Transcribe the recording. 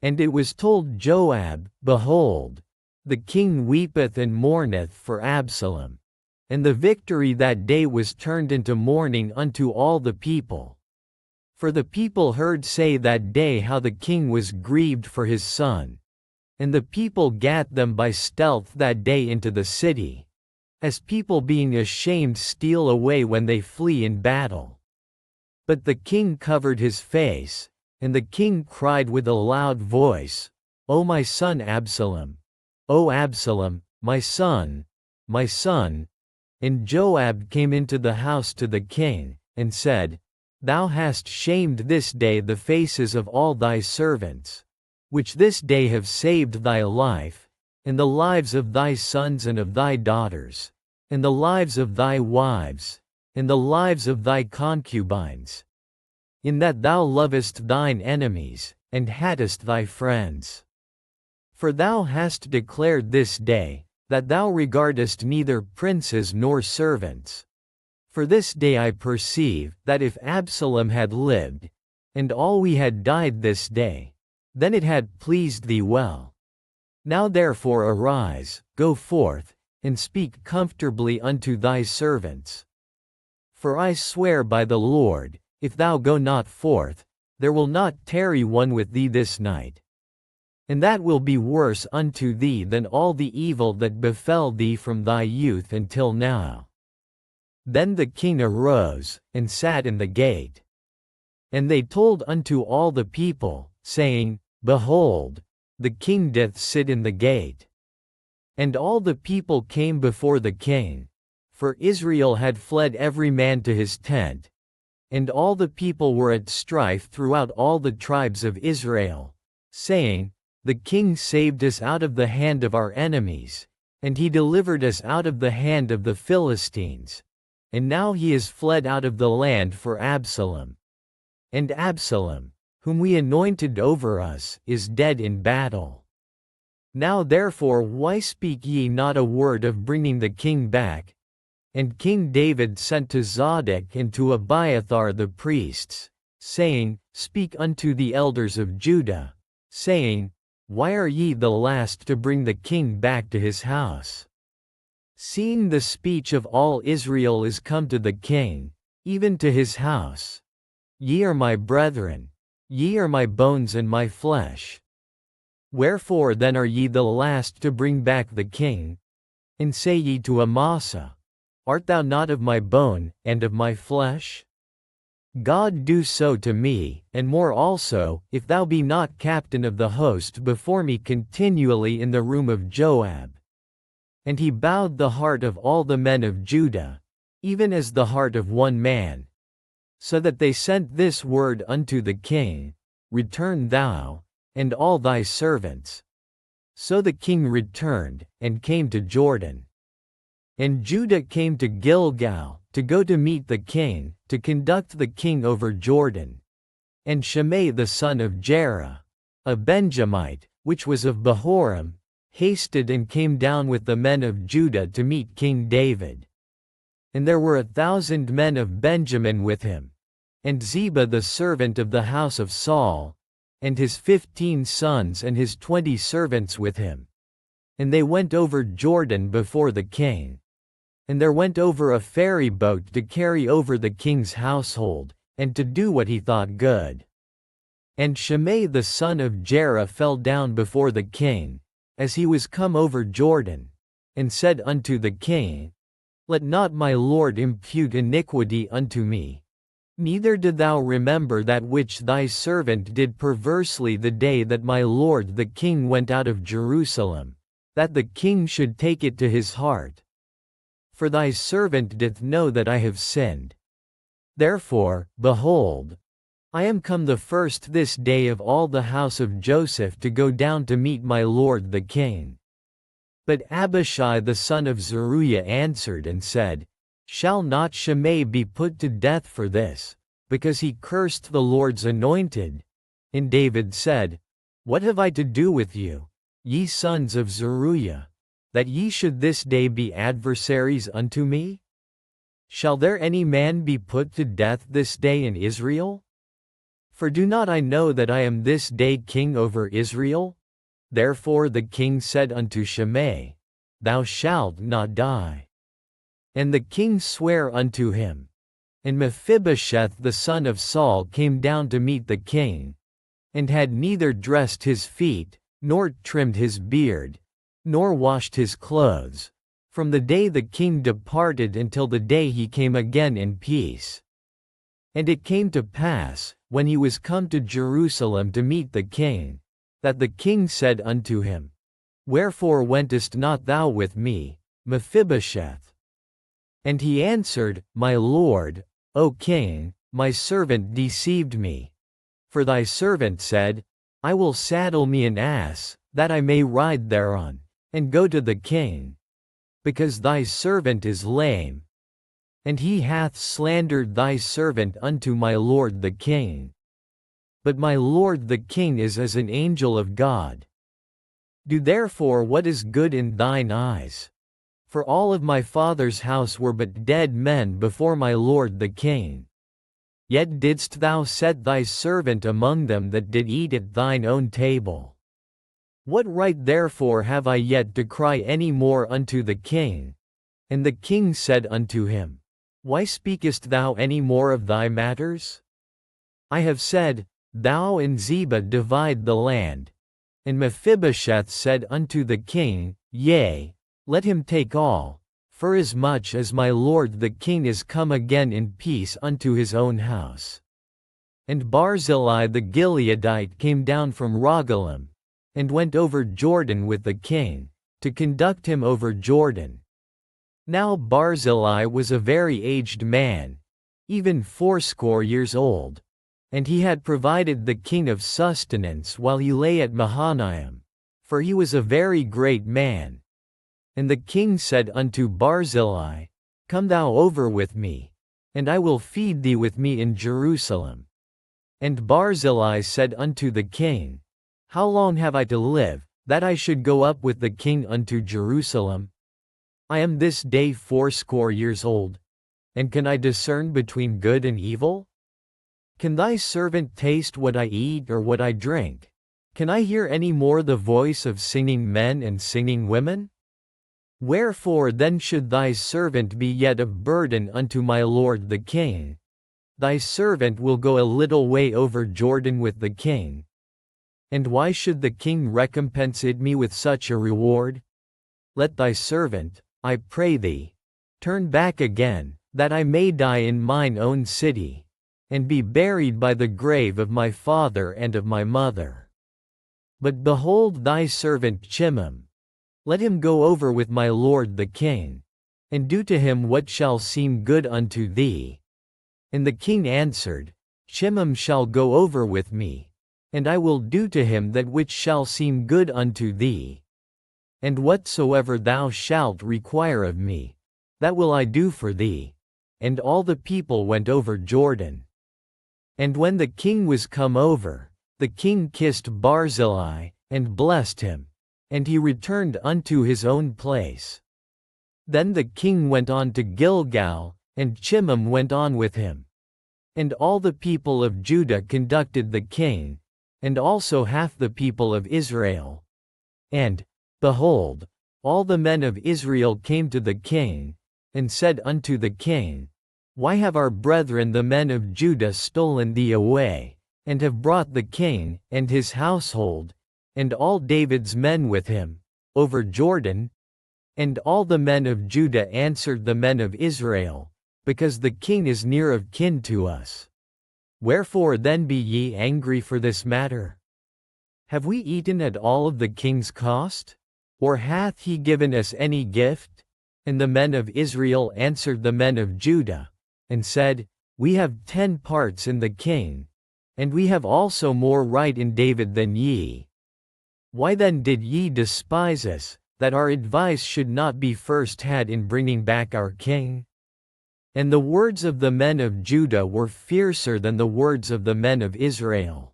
And it was told Joab, Behold, the king weepeth and mourneth for Absalom. And the victory that day was turned into mourning unto all the people. For the people heard say that day how the king was grieved for his son. And the people gat them by stealth that day into the city, as people being ashamed steal away when they flee in battle. But the king covered his face, and the king cried with a loud voice, O my son Absalom! O Absalom, my son, my son! And Joab came into the house to the king, and said, Thou hast shamed this day the faces of all thy servants, which this day have saved thy life, and the lives of thy sons and of thy daughters, and the lives of thy wives, and the lives of thy concubines, in that thou lovest thine enemies, and hatest thy friends. For thou hast declared this day, that thou regardest neither princes nor servants. For this day I perceive, that if Absalom had lived, and all we had died this day, then it had pleased thee well. Now therefore arise, go forth, and speak comfortably unto thy servants. For I swear by the Lord, if thou go not forth, there will not tarry one with thee this night. And that will be worse unto thee than all the evil that befell thee from thy youth until now. Then the king arose, and sat in the gate. And they told unto all the people, saying, Behold, the king doth sit in the gate. And all the people came before the king, for Israel had fled every man to his tent. And all the people were at strife throughout all the tribes of Israel, saying, The king saved us out of the hand of our enemies, and he delivered us out of the hand of the Philistines. And now he is fled out of the land for Absalom. And Absalom, whom we anointed over us, is dead in battle. Now therefore why speak ye not a word of bringing the king back? And King David sent to Zadok and to Abiathar the priests, saying, Speak unto the elders of Judah, saying, Why are ye the last to bring the king back to his house? Seeing the speech of all Israel is come to the king, even to his house. Ye are my brethren, ye are my bones and my flesh. Wherefore then are ye the last to bring back the king? And say ye to Amasa, Art thou not of my bone, and of my flesh? God do so to me, and more also, if thou be not captain of the host before me continually in the room of Joab. And he bowed the heart of all the men of Judah, even as the heart of one man. So that they sent this word unto the king, Return thou, and all thy servants. So the king returned, and came to Jordan. And Judah came to Gilgal, to go to meet the king, to conduct the king over Jordan. And Shimei the son of Jerah, a Benjamite, which was of Bahorim, hasted and came down with the men of Judah to meet King David. And there were 1,000 men of Benjamin with him. And Ziba the servant of the house of Saul, and his 15 sons and his 20 servants with him. And they went over Jordan before the king. And there went over a ferry boat to carry over the king's household, and to do what he thought good. And Shimei the son of Jerah fell down before the king, as he was come over Jordan, and said unto the king, Let not my lord impute iniquity unto me. Neither did thou remember that which thy servant did perversely the day that my lord the king went out of Jerusalem, that the king should take it to his heart. For thy servant doth know that I have sinned. Therefore, behold, I am come the first this day of all the house of Joseph to go down to meet my lord the king. But Abishai the son of Zeruiah answered and said, Shall not Shimei be put to death for this, because he cursed the Lord's anointed? And David said, What have I to do with you, ye sons of Zeruiah, that ye should this day be adversaries unto me? Shall there any man be put to death this day in Israel? For do not I know that I am this day king over Israel? Therefore the king said unto Shimei, Thou shalt not die. And the king sware unto him. And Mephibosheth the son of Saul came down to meet the king, and had neither dressed his feet, nor trimmed his beard, nor washed his clothes, from the day the king departed until the day he came again in peace. And it came to pass, when he was come to Jerusalem to meet the king, that the king said unto him, Wherefore wentest not thou with me, Mephibosheth? And he answered, My lord, O king, my servant deceived me. For thy servant said, I will saddle me an ass, that I may ride thereon, and go to the king. Because thy servant is lame. And he hath slandered thy servant unto my lord the king. But my lord the king is as an angel of God. Do therefore what is good in thine eyes. For all of my father's house were but dead men before my lord the king. Yet didst thou set thy servant among them that did eat at thine own table. What right therefore have I yet to cry any more unto the king? And the king said unto him, Why speakest thou any more of thy matters? I have said, Thou and Ziba divide the land. And Mephibosheth said unto the king, Yea, let him take all, forasmuch as my lord the king is come again in peace unto his own house. And Barzillai the Gileadite came down from Rogelim, and went over Jordan with the king, to conduct him over Jordan. Now Barzillai was a very aged man, even 80 years old, and he had provided the king of sustenance while he lay at Mahanaim, for he was a very great man. And the king said unto Barzillai, Come thou over with me, and I will feed thee with me in Jerusalem. And Barzillai said unto the king, How long have I to live, that I should go up with the king unto Jerusalem? I am this day 80 years old. And can I discern between good and evil? Can thy servant taste what I eat or what I drink? Can I hear any more the voice of singing men and singing women? Wherefore then should thy servant be yet of burden unto my lord the king? Thy servant will go a little way over Jordan with the king. And why should the king recompense me with such a reward? Let thy servant, I pray thee, turn back again, that I may die in mine own city, and be buried by the grave of my father and of my mother. But behold thy servant Chimham. Let him go over with my lord the king, and do to him what shall seem good unto thee. And the king answered, Chimham shall go over with me, and I will do to him that which shall seem good unto thee. And whatsoever thou shalt require of me, that will I do for thee. And all the people went over Jordan. And when the king was come over, the king kissed Barzillai, and blessed him, and he returned unto his own place. Then the king went on to Gilgal, and Chimham went on with him. And all the people of Judah conducted the king, and also half the people of Israel. And, behold, all the men of Israel came to the king, and said unto the king, Why have our brethren the men of Judah stolen thee away, and have brought the king, and his household, and all David's men with him, over Jordan? And all the men of Judah answered the men of Israel, Because the king is near of kin to us. Wherefore then be ye angry for this matter? Have we eaten at all of the king's cost? Or hath he given us any gift? And the men of Israel answered the men of Judah, and said, We have 10 parts in the king, and we have also more right in David than ye. Why then did ye despise us, that our advice should not be first had in bringing back our king? And the words of the men of Judah were fiercer than the words of the men of Israel.